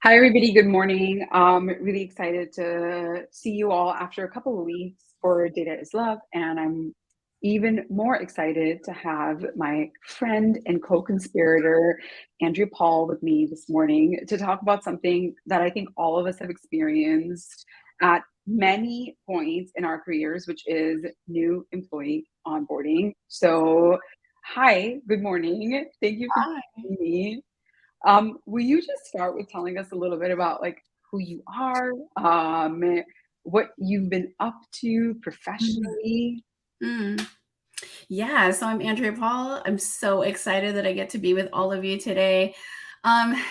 Hi, everybody. Good morning. Really excited to see you all after a couple of weeks for Data is Love. And I'm even more excited to have my friend and co-conspirator, Andrew Paul, with me this morning to talk about something that I think all of us have experienced at many points in our careers, which is new employee onboarding. So, hi, good morning. Thank you for Hi. joining me. Will you just start with telling us a little bit about like who you are, what you've been up to Mhm. professionally? Mm. Yeah, so I'm Andrea Paul. I'm so excited that I get to be with all of you today.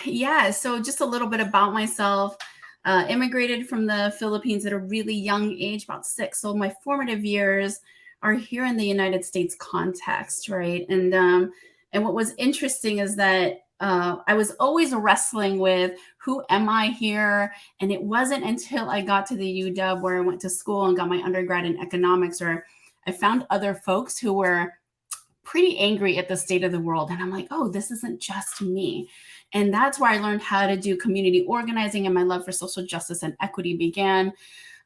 Yeah, so just a little bit about myself. Immigrated from the Philippines at a really young age, about 6. So my formative years are here in the United States context, right? And what was interesting is that I was always wrestling with who am I here? And it wasn't until I got to the UW where I went to school and got my undergrad in economics, where I found other folks who were pretty angry at the state of the world. And I'm like, oh, this isn't just me. And that's where I learned how to do community organizing, and my love for social justice and equity began.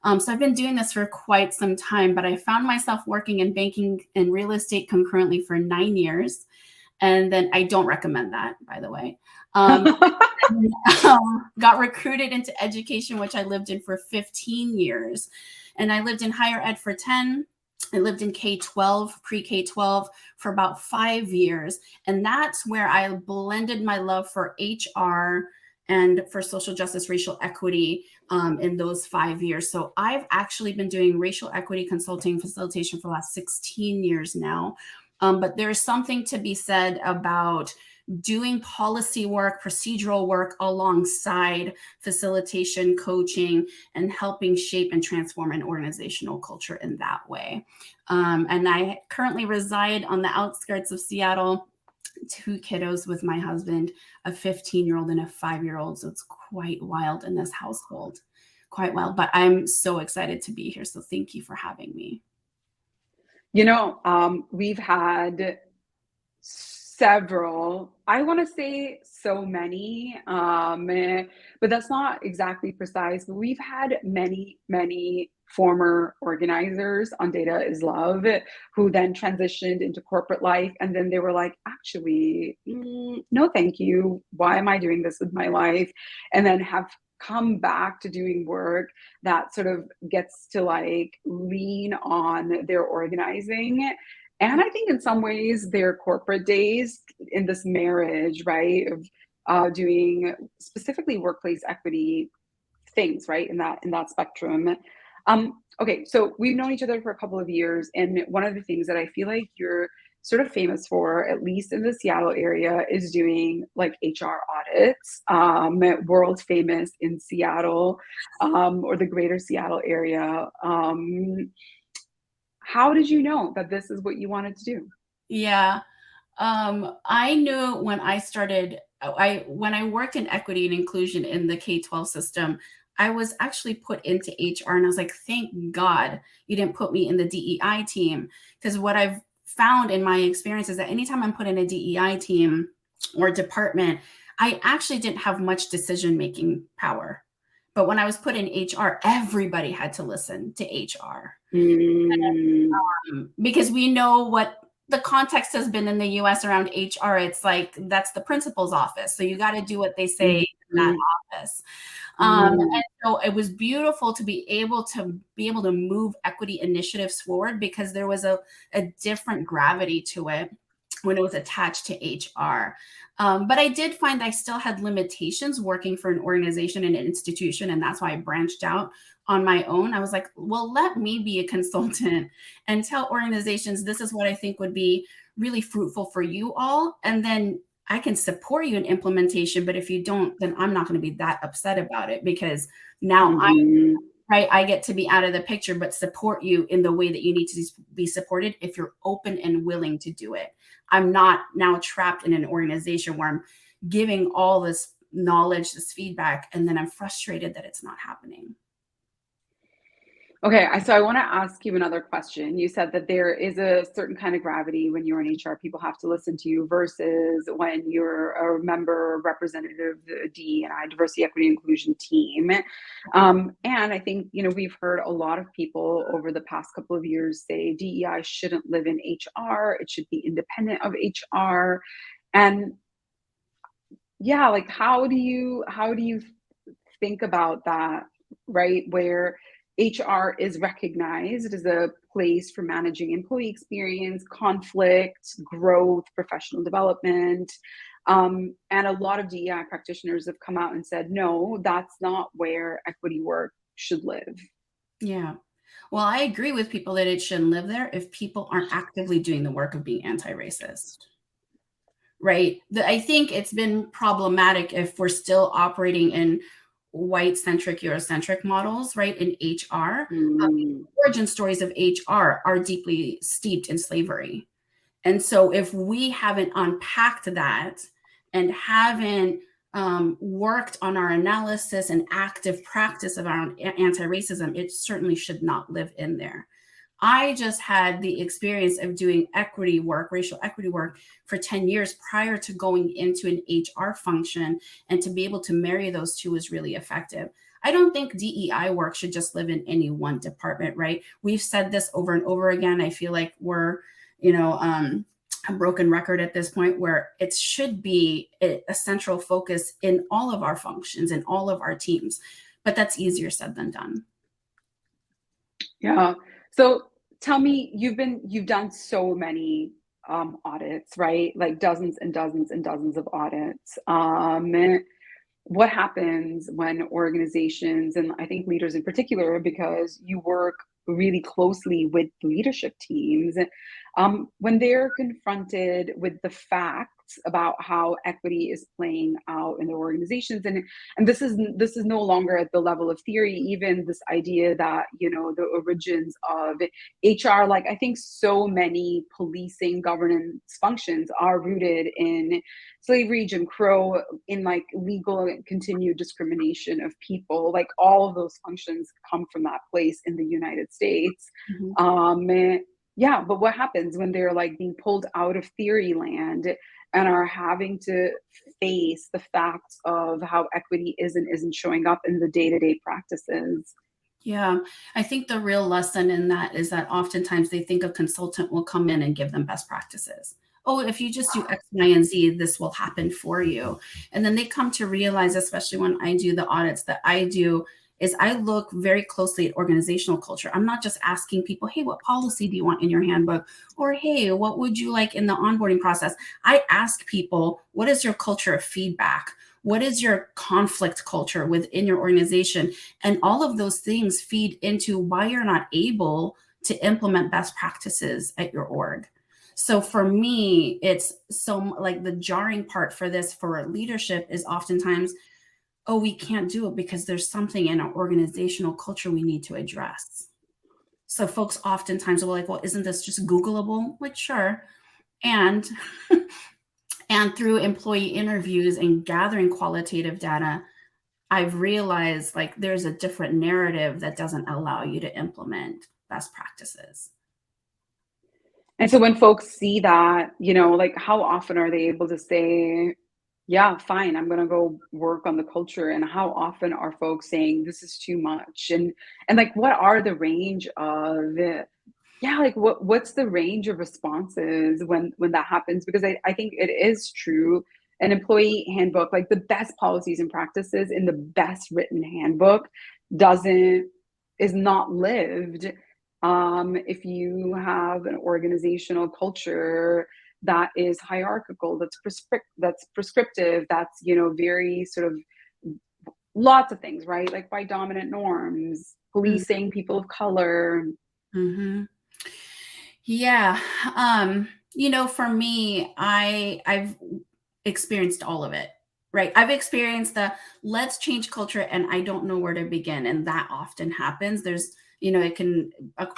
So I've been doing this for quite some time, but I found myself working in banking and real estate concurrently for 9 years. And then I don't recommend that, by the way. Um, got recruited into education, which I lived in for 15 years. And I lived in higher ed for 10. I lived in K-12, pre-K-12 for about 5 years. And that's where I blended my love for HR and for social justice, racial equity in those 5 years. So I've actually been doing racial equity consulting facilitation for the last 16 years now. But there's something to be said about doing policy work, procedural work alongside facilitation, coaching, and helping shape and transform an organizational culture in that way. And I currently reside on the outskirts of Seattle, 2 kiddos with my husband, a 15-year-old and a 5-year-old. So it's quite wild in this household, quite wild. But I'm so excited to be here. So thank you for having me. We've had several, I want to say so many, but that's not exactly precise. But we've had many, many former organizers on Data is Love who then transitioned into corporate life. And then they were like, actually, no, thank you. Why am I doing this with my life? And then have come back to doing work that sort of gets to like lean on their organizing, and I think in some ways their corporate days in this marriage, right, of doing specifically workplace equity things, right, in that spectrum. Okay, so we've known each other for a couple of years, and one of the things that I feel like you're sort of famous for, at least in the Seattle area, is doing like HR audits, world famous in Seattle, or the greater Seattle area. How did you know that this is what you wanted to do? Yeah. I knew when I started, when I worked in equity and inclusion in the K-12 system, I was actually put into HR, and I was like, thank God you didn't put me in the DEI team. Because what I've found in my experience is that anytime I'm put in a DEI team or department, I actually didn't have much decision-making power. But when I was put in HR, everybody had to listen to HR. Mm, Because we know what the context has been in the US around HR. It's like that's the principal's office. So you got to do what they say in that mhm, office. mm. And so it was beautiful to be able to move equity initiatives forward, because there was a different gravity to it when it was attached to HR. But I did find I still had limitations working for an organization and an institution. And that's why I branched out on my own. I was like, well, let me be a consultant and tell organizations this is what I think would be really fruitful for you all. And then I can support you in implementation. But if you don't, then I'm not going to be that upset about it, because now Mhm. right, I get to be out of the picture, but support you in the way that you need to be supported if you're open and willing to do it. I'm not now trapped in an organization where I'm giving all this knowledge, this feedback, and then I'm frustrated that it's not happening. Okay, so I want to ask you another question. You said that there is a certain kind of gravity when you're in HR, people have to listen to you versus when you're a member representative of the DE&I, diversity, equity, inclusion team. And I think, we've heard a lot of people over the past couple of years say DEI shouldn't live in HR, it should be independent of HR. And yeah, like how do you think about that, right? Where HR is recognized as a place for managing employee experience, conflict, growth, professional development. And a lot of DEI practitioners have come out and said, no, that's not where equity work should live. Yeah. Well, I agree with people that it shouldn't live there if people aren't actively doing the work of being anti-racist. Right. I think it's been problematic if we're still operating in white centric, Eurocentric models, right, in HR. The Mm. origin stories of HR are deeply steeped in slavery. And so if we haven't unpacked that and haven't worked on our analysis and active practice around anti-racism, it certainly should not live in there. I just had the experience of doing equity work, racial equity work for 10 years prior to going into an HR function, and to be able to marry those two was really effective. I don't think DEI work should just live in any one department, right? We've said this over and over again. I feel like we're, a broken record at this point, where it should be a central focus in all of our functions and all of our teams, but that's easier said than done. Yeah. So tell me, you've done so many audits, right? Like dozens and dozens and dozens of audits. What happens when organizations, and I think leaders in particular, because you work really closely with leadership teams, when they're confronted with the facts about how equity is playing out in their organizations, and this is no longer at the level of theory, even this idea that the origins of HR, like I think so many policing governance functions are rooted in slavery, Jim Crow, in like legal and continued discrimination of people. Like all of those functions come from that place in the United States. Mhm. Yeah, but what happens when they're like being pulled out of theory land and are having to face the facts of how equity isn't showing up in the day-to-day practices? Yeah, I think the real lesson in that is that oftentimes they think a consultant will come in and give them best practices. Oh, if you just do X, Y, and Z, this will happen for you. And then they come to realize, especially when I do the audits that I do, is I look very closely at organizational culture. I'm not just asking people, hey, what policy do you want in your handbook? Or hey, what would you like in the onboarding process? I ask people, what is your culture of feedback? What is your conflict culture within your organization? And all of those things feed into why you're not able to implement best practices at your org. So for me, it's so like the jarring part for this for leadership is oftentimes, oh, we can't do it because there's something in our organizational culture we need to address. So folks oftentimes will be like, well, isn't this just Googleable? Like, sure. And and through employee interviews and gathering qualitative data, I've realized like there's a different narrative that doesn't allow you to implement best practices. And so when folks see that, like how often are they able to say, yeah, fine, I'm going to go work on the culture? And how often are folks saying this is too much? And like what are the range of yeah, like what's the range of responses when that happens? Because I think it is true. An employee handbook, like the best policies and practices in the best written handbook doesn't is not lived if you have an organizational culture that is hierarchical, that's prescriptive, that's very sort of lots of things, right? Like by dominant norms, policing people of color. Mm-hmm. Yeah. For me, I've experienced all of it. Right. I've experienced the let's change culture and I don't know where to begin. And that often happens. There's, it can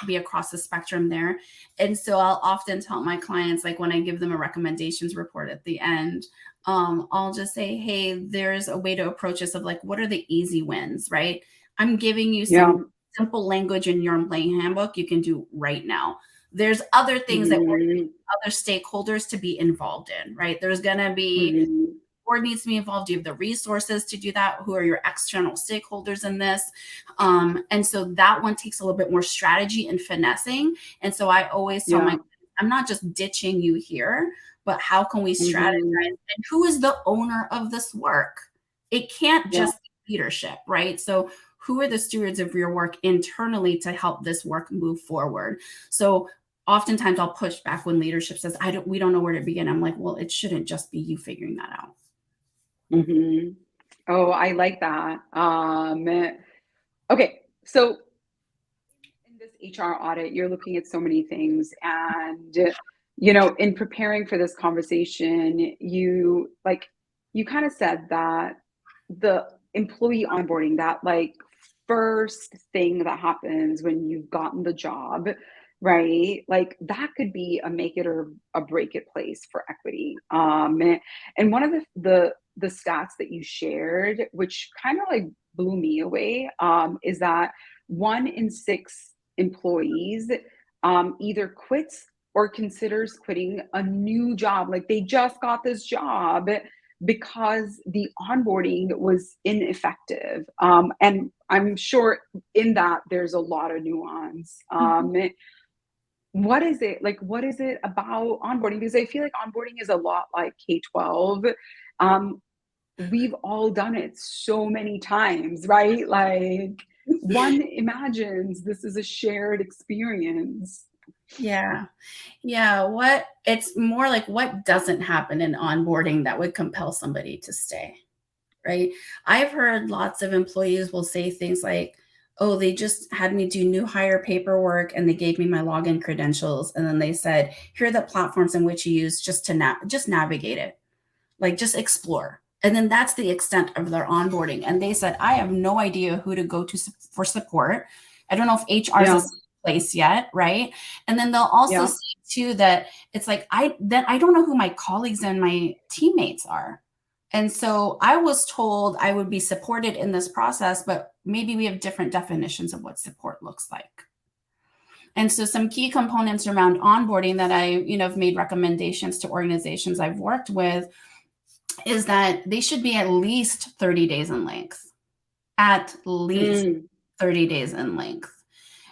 be across the spectrum there. And so I'll often tell my clients, like when I give them a recommendations report at the end, I'll just say, hey, there's a way to approach this of like, what are the easy wins, right? I'm giving you Yeah. some simple language in your employee handbook you can do right now. There's other things that Mhm. other stakeholders to be involved in, right? There's going to be Mhm. board needs to be involved. Do you have the resources to do that? Who are your external stakeholders in this? And so that one takes a little bit more strategy and finessing. And so I always tell my Yeah. clients, I'm not just ditching you here, but how can we strategize? Mhm. And who is the owner of this work? It can't Yeah. just be leadership, right? So who are the stewards of your work internally to help this work move forward? So oftentimes I'll push back when leadership says, we don't know where to begin. I'm like, well, it shouldn't just be you figuring that out. Mhm. Oh, I like that. Okay, so in this HR audit, you're looking at so many things, and in preparing for this conversation, you kind of said that the employee onboarding, that like first thing that happens when you've gotten the job, right? Like that could be a make it or a break it place for equity. And one of the stats that you shared, which kind of like blew me away, is that 1 in 6 employees either quits or considers quitting a new job. Like they just got this job because the onboarding was ineffective. And I'm sure in that there's a lot of nuance. Mhm. What is it like? What is it about onboarding? Because I feel like onboarding is a lot like K-12. Um, we've all done it so many times, right? Like one imagines this is a shared experience. Yeah. Yeah. It's more like what doesn't happen in onboarding that would compel somebody to stay, right? I've heard lots of employees will say things like, oh, they just had me do new hire paperwork and they gave me my login credentials. And then they said, here are the platforms in which you use just to just navigate it, like just explore. And then that's the extent of their onboarding. And they said, I have no idea who to go to for support. I don't know if HR is a Yeah, safe place yet, right? And then they'll also yeah, say too that it's like I don't know who my colleagues and my teammates are. And so I was told I would be supported in this process, but maybe we have different definitions of what support looks like. And so some key components around onboarding that I, have made recommendations to organizations I've worked with is that they should be at least 30 days in length, at least mm, 30 days in length.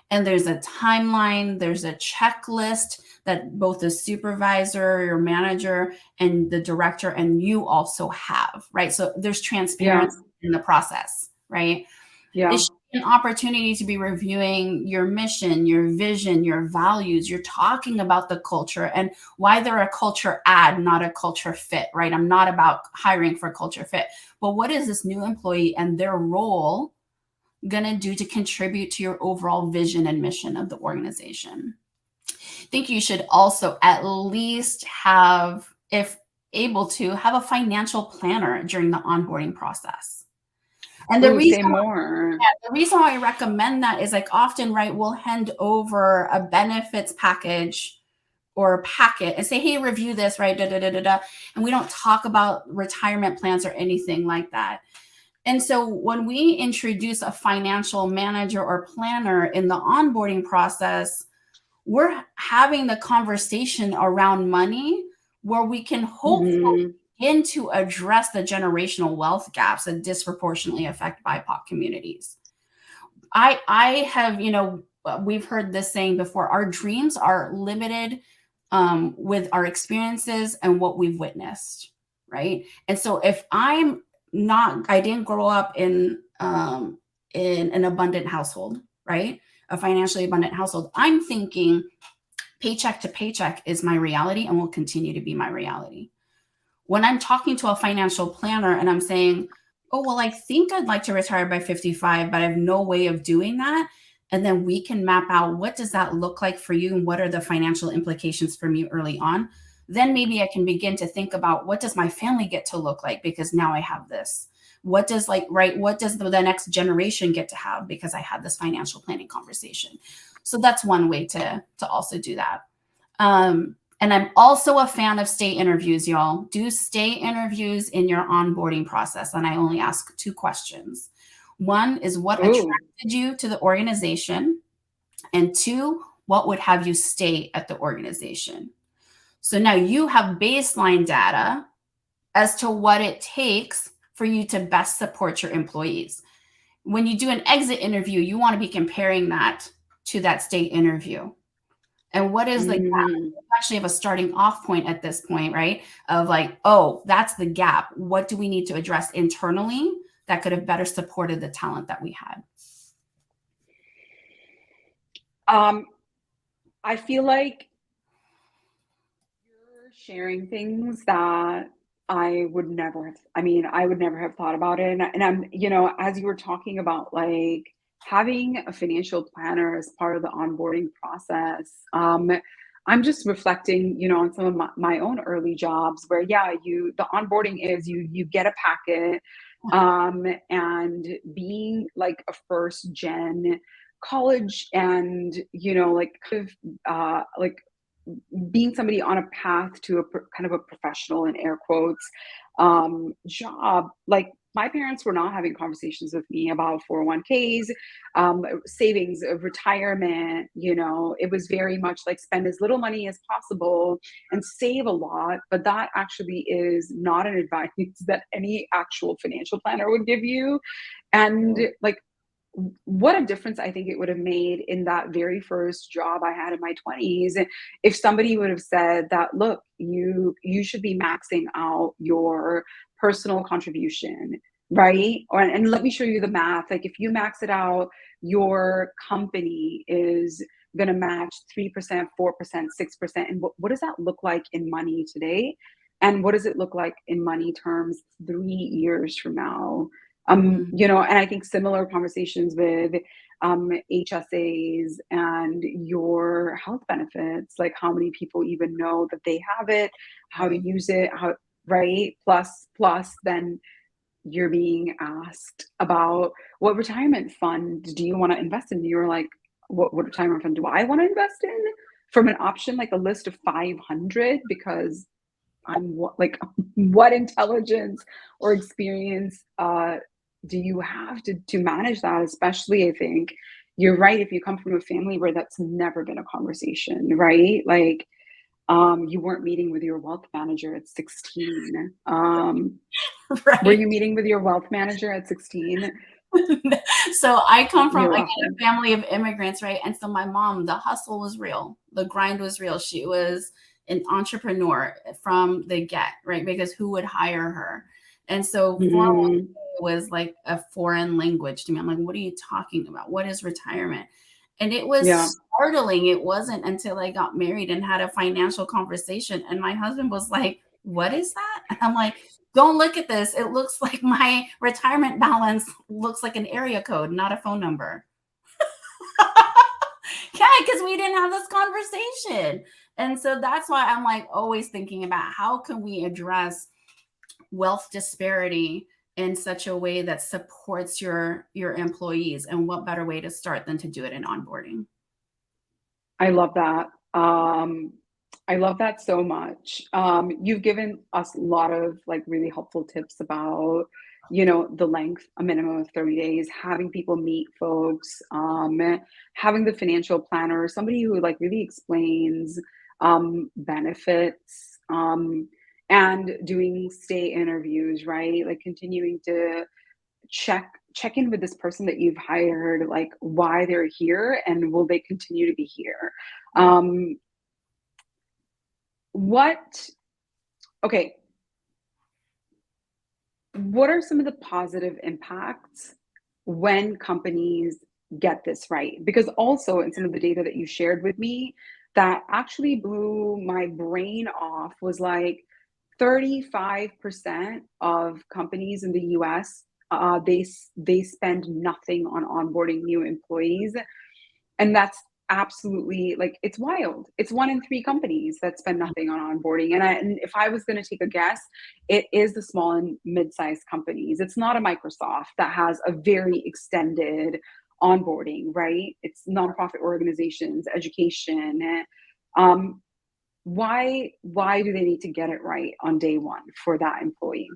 And there's a timeline, there's a checklist that both the supervisor, your manager, and the director, and you also have, right? So there's yeah, transparency in the process, right? It yeah, should be an opportunity to be reviewing your mission, your vision, your values. You're talking about the culture and why they're a culture add, not a culture fit, right? I'm not about hiring for culture fit, but what is this new employee and their role going to do to contribute to your overall vision and mission of the organization? I think you should also at least have, if able to, have a financial planner during the onboarding process. And ooh, say more. the reason why I recommend that is like often, right, we'll hand over a benefits package or a packet and say, hey, review this, right? Da, da, da, da, da. And we don't talk about retirement plans or anything like that. And so when we introduce a financial manager or planner in the onboarding process, we're having the conversation around money where we can hopefully Mhm. begin to address the generational wealth gaps that disproportionately affect BIPOC communities. I have, we've heard this saying before, our dreams are limited with our experiences and what we've witnessed, right? And so if I didn't grow up in an abundant household, right? A financially abundant household. I'm thinking paycheck to paycheck is my reality and will continue to be my reality. When I'm talking to a financial planner and I'm saying, oh, well, I think I'd like to retire by 55, but I have no way of doing that. And then we can map out what does that look like for you and what are the financial implications for me early on. Then maybe I can begin to think about what does my family get to look like because now I have this. What does what does the next generation get to have because I had this financial planning conversation? So that's one way to also do that. And I'm also a fan of stay interviews, y'all. Do stay interviews in your onboarding process. And I only ask 2 questions. One is what Ooh. attracted you to the organization, and two, what would have you stay at the organization. So now you have baseline data as to what it takes for you to best support your employees. When you do an exit interview, you want to be comparing that to that state interview. And what is the gap? Mm. You actually have a starting off point at this point, right? Of like, oh, that's the gap. What do we need to address internally that could have better supported the talent that we had? I feel like you're sharing things that I would never have thought about it. And I'm, as you were talking about like having a financial planner as part of the onboarding process, I'm just reflecting, on some of my own early jobs where, yeah, the onboarding is you get a packet, and being like a first gen college and, like kind of, like being somebody on a path to kind of a professional in air quotes job. Like my parents were not having conversations with me about 401ks, savings of retirement. It was very much like spend as little money as possible and save a lot. But that actually is not an advice that any actual financial planner would give you. And like what a difference I think it would have made in that very first job I had in my 20s if somebody would have said that, look, you should be maxing out your personal contribution, right? And let me show you the math. Like if you max it out, your company is going to match 3%, 4%, 6%. And what does that look like in money today? And what does it look like in money terms 3 years from now? And I think similar conversations with HSAs and your health benefits, like how many people even know that they have it, how to use it, right? Plus, then you're being asked about what retirement fund do you want to invest in? You're like, what retirement fund do I want to invest in? From an option like a list of 500 because like what intelligence or experience do you have to manage that? Especially, I think you're right. If you come from a family where that's never been a conversation, right? Like, you weren't meeting with your wealth manager at 16. Were Right. you meeting with your wealth manager at 16? So I come from, You're again, welcome. a family of immigrants, right? And so my mom, the hustle was real, the grind was real. She was an entrepreneur from the get, right? Because who would hire her? And so 401k Mhm. was like a foreign language to me. I'm like, what are you talking about? What is retirement? And it Yeah. was startling. It wasn't until I got married and had a financial conversation. And my husband was like, what is that? And I'm like, don't look at this. It looks like my retirement balance looks like an area code, not a phone number. Yeah, because we didn't have this conversation. And so that's why I'm like always thinking about how can we address wealth disparity in such a way that supports your employees, and what better way to start than to do it in onboarding. I love that. I love that so much. You've given us a lot of like really helpful tips about, the length, a minimum of 30 days, having people meet folks, having the financial planner, somebody who like really explains benefits, and doing stay interviews, right? Like continuing to check in with this person that you've hired, like why they're here and will they continue to be here. um what Okay, what are some of the positive impacts when companies get this right? Because also in some of the data that you shared with me that actually blew my brain off was like 35% of companies in the US, they spend nothing on onboarding new employees, and that's absolutely like it's wild. It's one in three companies that spend nothing on onboarding, and if I was going to take a guess, it is the small and mid-sized companies. It's not a Microsoft that has a very extended onboarding, right? It's nonprofit organizations, education. um, why do they need to get it right on day one for that employee?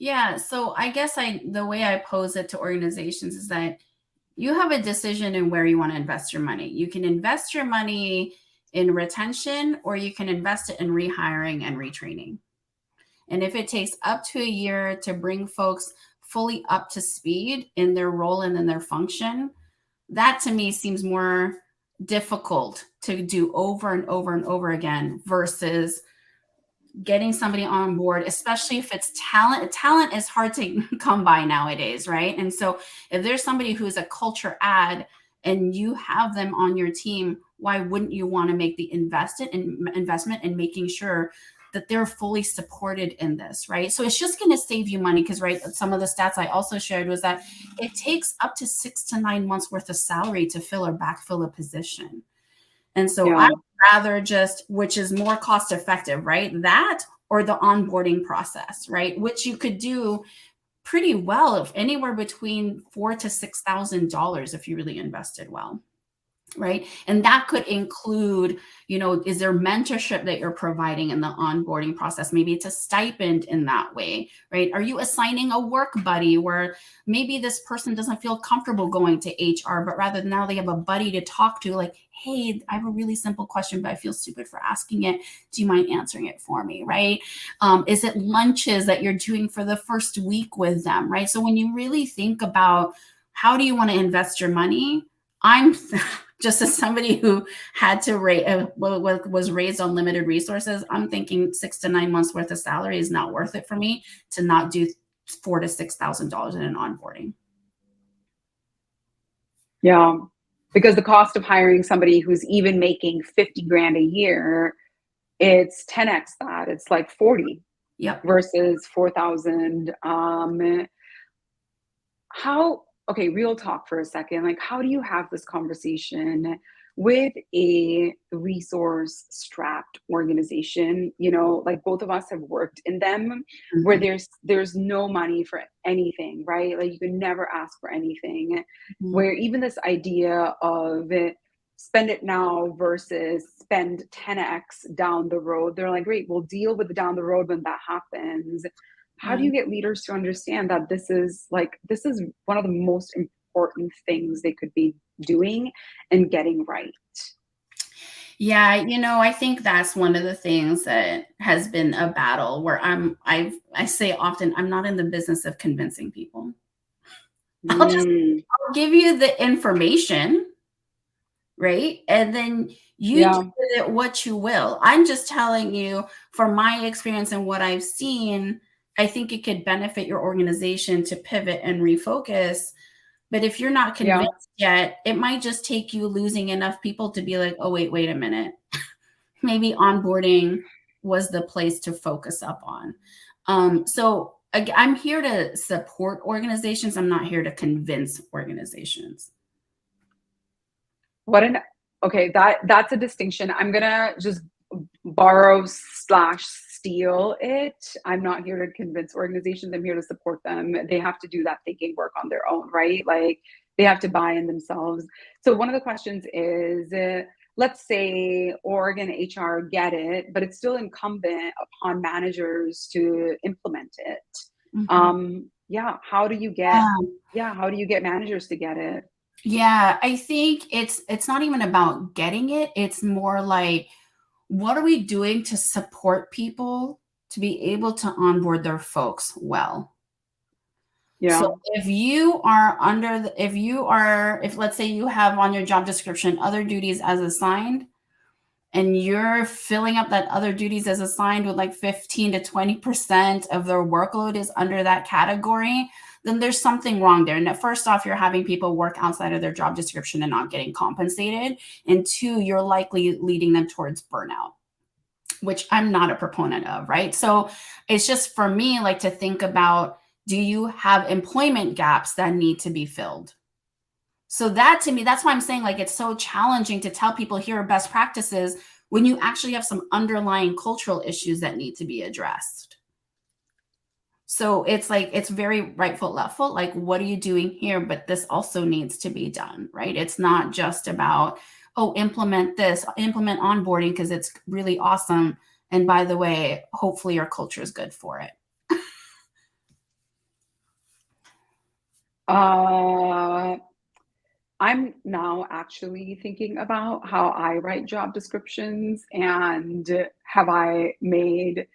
Yeah. So I guess the way I pose it to organizations is that you have a decision in where you want to invest your money. You can invest your money in retention, or you can invest it in rehiring and retraining. And if it takes up to a year to bring folks fully up to speed in their role and in their function, that to me seems more difficult to do over and over and over again versus getting somebody on board, especially if it's talent. Talent is hard to come by nowadays, right? And so if there's somebody who's a culture add and you have them on your team, why wouldn't you want to make the investment in making sure that they're fully supported in this, right? So it's just going to save you money because, right, some of the stats I also shared was that it takes up to 6 to 9 months worth of salary to fill or backfill a position. And so Yeah. I'd rather just, which is more cost effective, right? That or the onboarding process, right? Which you could do pretty well if anywhere between $4,000 to $6,000 if you really invested well. Right. And that could include, is there mentorship that you're providing in the onboarding process? Maybe it's a stipend in that way, right? Are you assigning a work buddy where maybe this person doesn't feel comfortable going to HR, but rather now they have a buddy to talk to, like, hey, I have a really simple question, but I feel stupid for asking it. Do you mind answering it for me? Right. Is it lunches that you're doing for the first week with them? Right. So when you really think about how do you want to invest your money, I'm just as somebody who had to was raised on limited resources, I'm thinking 6 to 9 months worth of salary is not worth it for me to not do $4,000 to $6,000 in an onboarding. Yeah, because the cost of hiring somebody who's even making 50 grand a year, it's 10x that. It's like 40 Yep. versus 4,000. Okay, real talk for a second. Like, how do you have this conversation with a resource strapped organization? Like both of us have worked in them where Mhm. there's no money for anything, right? Like you can never ask for anything. Mhm. Where even this idea of spend it now versus spend 10x down the road, they're like, great, we'll deal with the down the road when that happens. How do Yeah. you get leaders to understand that this is one of the most important things they could be doing and getting right? Yeah, I think that's one of the things that has been a battle where I say often, I'm not in the business of convincing people. I'll just Mm, I'll give you the information, right? And then you do yeah, with it what you will. I'm just telling you from my experience and what I've seen, I think it could benefit your organization to pivot and refocus. But if you're not yeah. convinced yet, it might just take you losing enough people to be like, oh, wait a minute. Maybe onboarding was the place to focus up on. So I'm here to support organizations. I'm not here to convince organizations. What an Okay, that's a distinction. I'm gonna just borrow slash steal it. I'm not here to convince organizations. I'm here to support them. They have to do that thinking work on their own, right? Like they have to buy in themselves. So one of the questions is, let's say org and HR get it, but it's still incumbent upon managers to implement it. Mhm. Yeah, how do you get? Yeah, how do you get managers to get it? Yeah, I think it's not even about getting it. It's more like, what are we doing to support people to be able to onboard their folks well? So Yeah, if you are if let's say you have on your job description other duties as assigned, and you're filling up that other duties as assigned with like 15 to 20% of their workload is under that category, then there's something wrong there. And first off, you're having people work outside of their job description and not getting compensated. And two, you're likely leading them towards burnout, which I'm not a proponent of, right? So it's just for me, like to think about, do you have employment gaps that need to be filled? So that to me, that's why I'm saying like it's so challenging to tell people here are best practices when you actually have some underlying cultural issues that need to be addressed. So it's like it's very right foot, left foot. Like, what are you doing here? But this also needs to be done, right? It's not just about, oh, implement this, implement onboarding because it's really awesome. And by the way, hopefully your culture is good for it. Uh, I'm now actually thinking about how I write job descriptions and have I made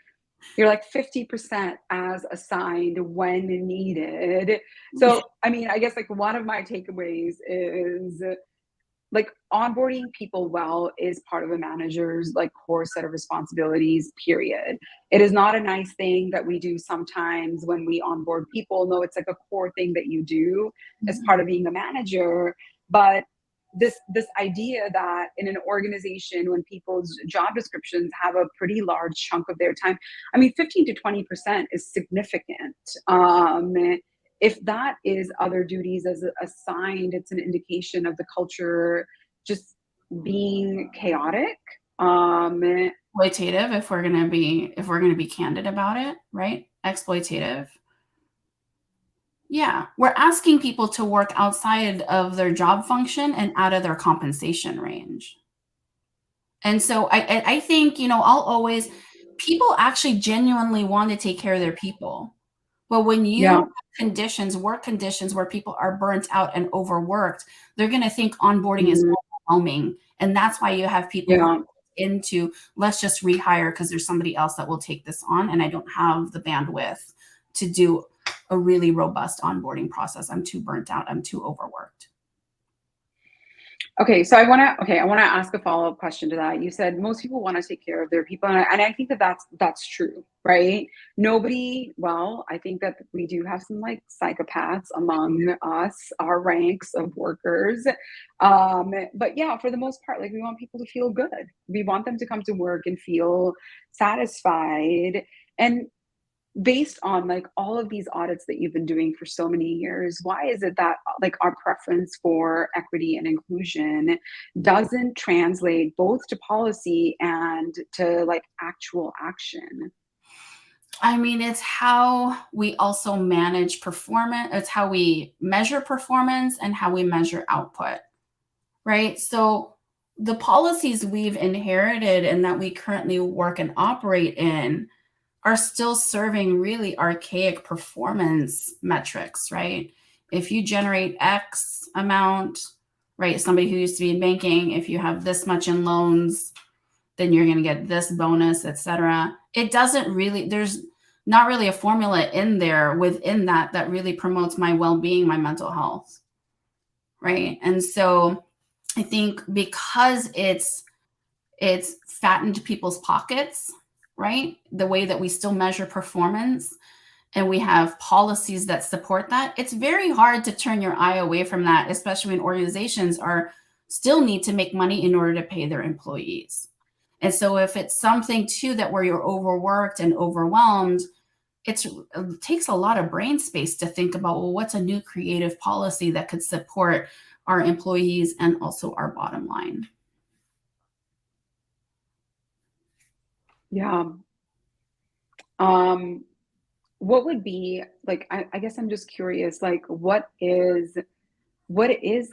you're like 50% as assigned when needed. So, I mean, I guess like one of my takeaways is like onboarding people well is part of a manager's like core set of responsibilities, period. It is not a nice thing that we do sometimes when we onboard people. No, it's like a core thing that you do as part of being a manager. But this idea that in an organization when people's job descriptions have a pretty large chunk of their time, I mean 15 to 20% is significant. If that is other duties as assigned, it's an indication of the culture just being chaotic. Exploitative, if we're gonna be candid about it, right? Exploitative. Yeah, we're asking people to work outside of their job function and out of their compensation range. And so I think, you know, I'll always people actually genuinely want to take care of their people. But when you Yeah, have conditions, work conditions where people are burnt out and overworked, they're going to think onboarding is mhm, overwhelming. And that's why you have people who are yeah. into let's just rehire because there's somebody else that will take this on. And I don't have the bandwidth to do a really robust onboarding process. I'm too burnt out. I'm too overworked. Okay, so I want to ask a follow-up question to that. You said most people want to take care of their people, and I think that that's true, right? Nobody, well, I think that we do have some like psychopaths among us, our ranks of workers. But yeah, for the most part, like we want people to feel good. We want them to come to work and feel satisfied. And based on like all of these audits that you've been doing for so many years, why is it that like our preference for equity and inclusion doesn't translate both to policy and to like actual action? I mean, it's how we also manage performance. It's how we measure performance and how we measure output, right? So the policies we've inherited and that we currently work and operate in are still serving really archaic performance metrics, right? If you generate X amount, right? Somebody who used to be in banking, if you have this much in loans, then you're going to get this bonus, etc. It doesn't really, there's not really a formula in there within that that really promotes my well-being, my mental health, right? And so I think because it's fattened people's pockets, right? The way that we still measure performance and we have policies that support that, it's very hard to turn your eye away from that, especially when organizations are still need to make money in order to pay their employees. And so if it's something too that where you're overworked and overwhelmed, it takes a lot of brain space to think about, well, what's a new creative policy that could support our employees and also our bottom line. Yeah. Um, what would be like, I guess I'm just curious, like what is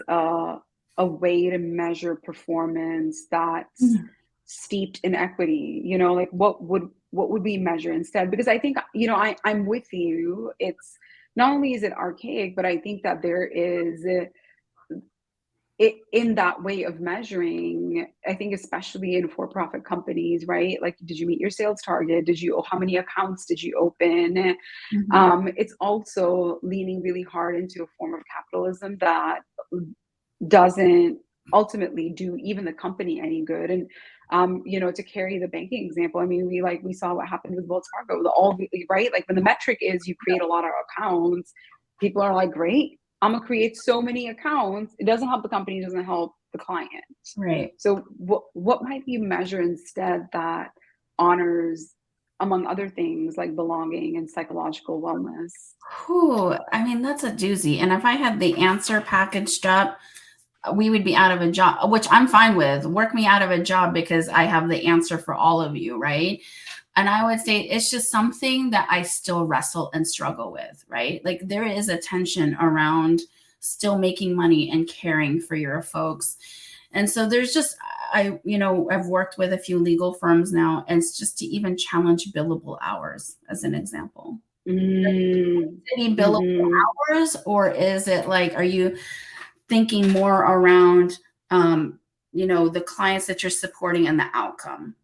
a way to measure performance that's steeped in equity? You know, like what would we measure instead? Because I think, you know, I'm with you. It's not only is it archaic, but I think that there is it in that way of measuring. I think especially in for-profit companies, right? Like, did you meet your sales target? How many accounts did you open? Mhm. It's also leaning really hard into a form of capitalism that doesn't ultimately do even the company any good. And you know, to carry the banking example, I mean, we saw what happened with Wells Fargo. Right, like when the metric is you create a lot of accounts, people are like, great, I'm gonna create so many accounts. It doesn't help the company, it doesn't help the client. Right. So what might you measure instead that honors, among other things, like belonging and psychological wellness? Whew, I mean, that's a doozy. And if I had the answer packaged up, we would be out of a job, which I'm fine with. Work me out of a job because I have the answer for all of you, right? And I would say it's just something that I still wrestle and struggle with, right? Like there is a tension around still making money and caring for your folks. And so there's just, I've worked with a few legal firms now, and it's just to even challenge billable hours as an example. Mm, City billable mhm. hours, or is it like, are you thinking more around, the clients that you're supporting and the outcome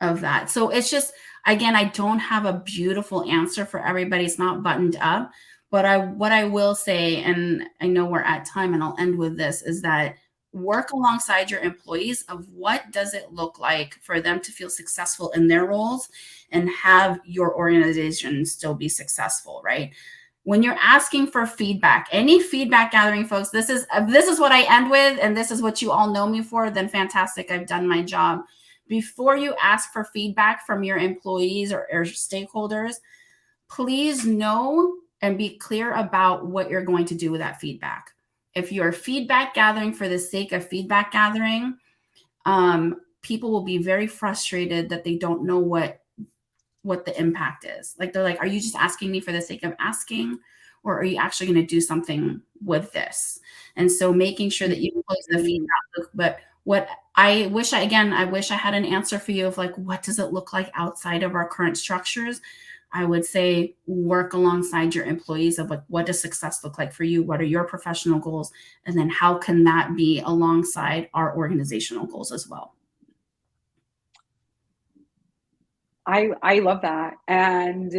of that? So it's just, again, I don't have a beautiful answer for everybody. It's not buttoned up, but what I will say, and I know we're at time and I'll end with this, is that work alongside your employees of what does it look like for them to feel successful in their roles and have your organization still be successful, right? When you're asking for feedback, any feedback gathering, folks, this is what I end with, and this is what you all know me for, then fantastic, I've done my job. Before you ask for feedback from your employees or stakeholders, please know and be clear about what you're going to do with that feedback. If you're feedback gathering for the sake of feedback gathering, people will be very frustrated that they don't know what the impact is. Like, they're like, are you just asking me for the sake of asking, or are you actually going to do something with this? And so making sure that you close the Mhm. feedback loop. But what I wish I had an answer for you of like, what does it look like outside of our current structures? I would say work alongside your employees of like, what does success look like for you? What are your professional goals? And then how can that be alongside our organizational goals as well? I love that, and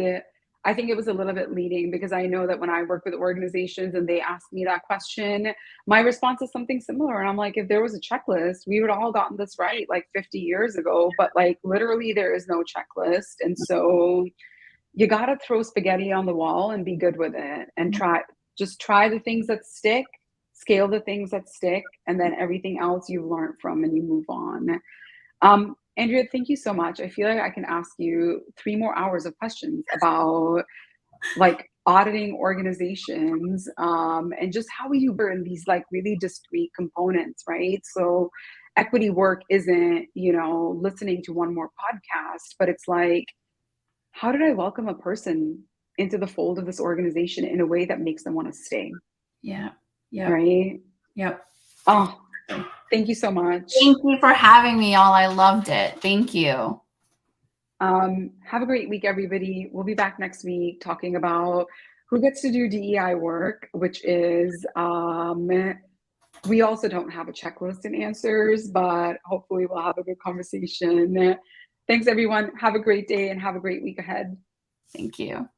I think it was a little bit leading because I know that when I work with organizations and they ask me that question, my response is something similar, and I'm like, "If there was a checklist, we would all gotten this right, like, 50 years ago," but, like, literally there is no checklist, and so you gotta throw spaghetti on the wall and be good with it, and try the things that stick, scale the things that stick, and then everything else you've learned from and you move on. Andrea, thank you so much. I feel like I can ask you 3 more hours of questions about, like, auditing organizations, and just how you learn these, like, really discrete components, right? So, equity work isn't, listening to one more podcast, but it's like, how did I welcome a person into the fold of this organization in a way that makes them wanna stay, Yeah. Yep. right? Yep. Oh, thank you so much. Thank you for having me, all. I loved it. Thank you. Have a great week, everybody. We'll be back next week talking about who gets to do DEI work, which is, we also don't have a checklist and answers, but hopefully we'll have a good conversation. Thanks, everyone. Have a great day and have a great week ahead. Thank you.